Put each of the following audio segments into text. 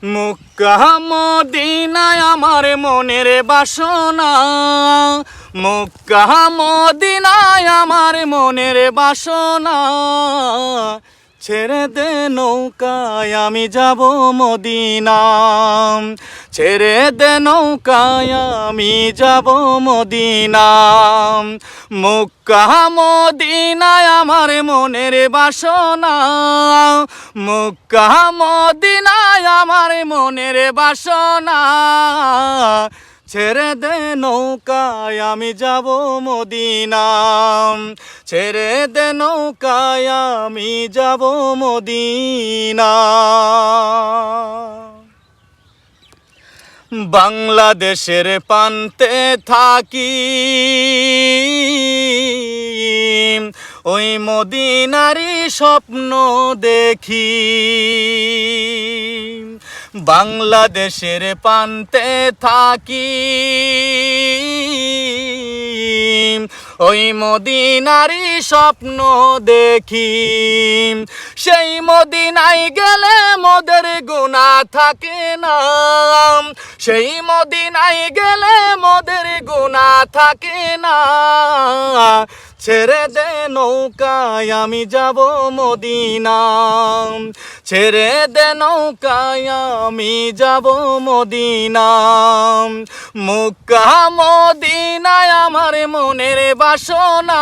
মক্কা মদিনায় আমার মনের বাসনা, মক্কা মদিনায় আমার মনের বাসনা। ছেড়ে দে নৌকায় আমি যাব মদিনা, ছেড়ে দে নৌকায় আমি যাব মদিনা। মক্কা মদিনায় আমার মনের বাসনা, মক্কা মদিনায় আমার মনের বাসনা। ছেড়ে দে নৌকায় আমি যাব মদিনা, ছেড়ে দে নৌকায় আমি যাব মদিনা। বাংলাদেশের প্রান্তে থাকি ওই মদিনারই স্বপ্ন দেখি। বাংলাদেশের প্রান্তে থাকি ওই মদিনারই স্বপ্ন দেখি। সেই মদিনায় গেলে মোদের গুনাহ থাকে না, সেই মদিনায় গেলে মোদের গুনাহ থাকে না। ছেড়ে দে নৌকায় আমি যাব মদিনা, ছেড়ে দে নৌকায় আমি যাব মদিনা। মক্কা মদিনায় আমার মনের বাসনা,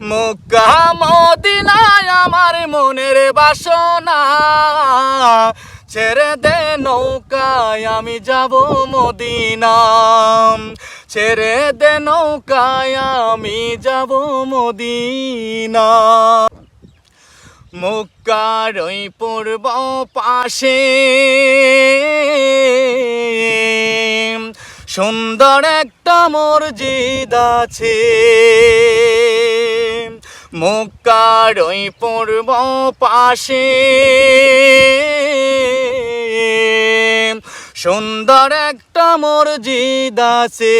মক্কা মদিনায় আমার মনের বাসনা। ছেড়ে দে নৌকায় আমি যাব মদিনা, ছেড়ে দে নৌকায় আমি যাব মদিনা। মক্কার ওই পূর্ব পাশে সুন্দর একটা মসজিদ আছে। মক্কার ওই পূর্ব পাশে সুন্দর একটা মসজিদ আছে।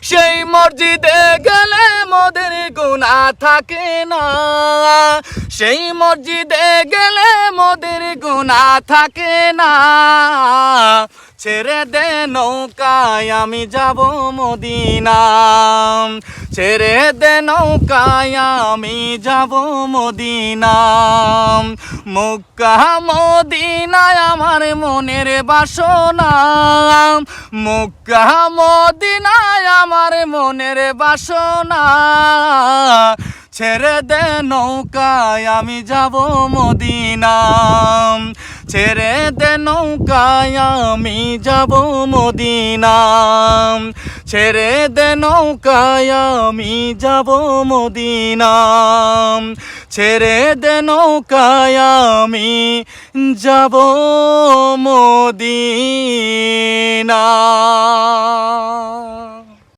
সেই মসজিদে গেলে মোদের গুনাহ থাকে না, সেই মসজিদে গেলে মোদের গুনাহ থাকে না। ছেড়ে দে নৌকায় আমি যাব মদিনা, ছেড়ে দে নৌকায় আমি যাব মদিনা। মক্কা মদিনায় আমার মনের বাসনা, মক্কা মদিনায় আমার মনের বাসনা। ছেড়ে দে নৌকায় আমি যাব মদিনা, ছেড়ে দে নৌকায় আমি যাব মদিনা, ছেড়ে দে নৌকায় আমি যাব মদিনা, ছেড়ে দে নৌকায় আমি যাব মদিনা।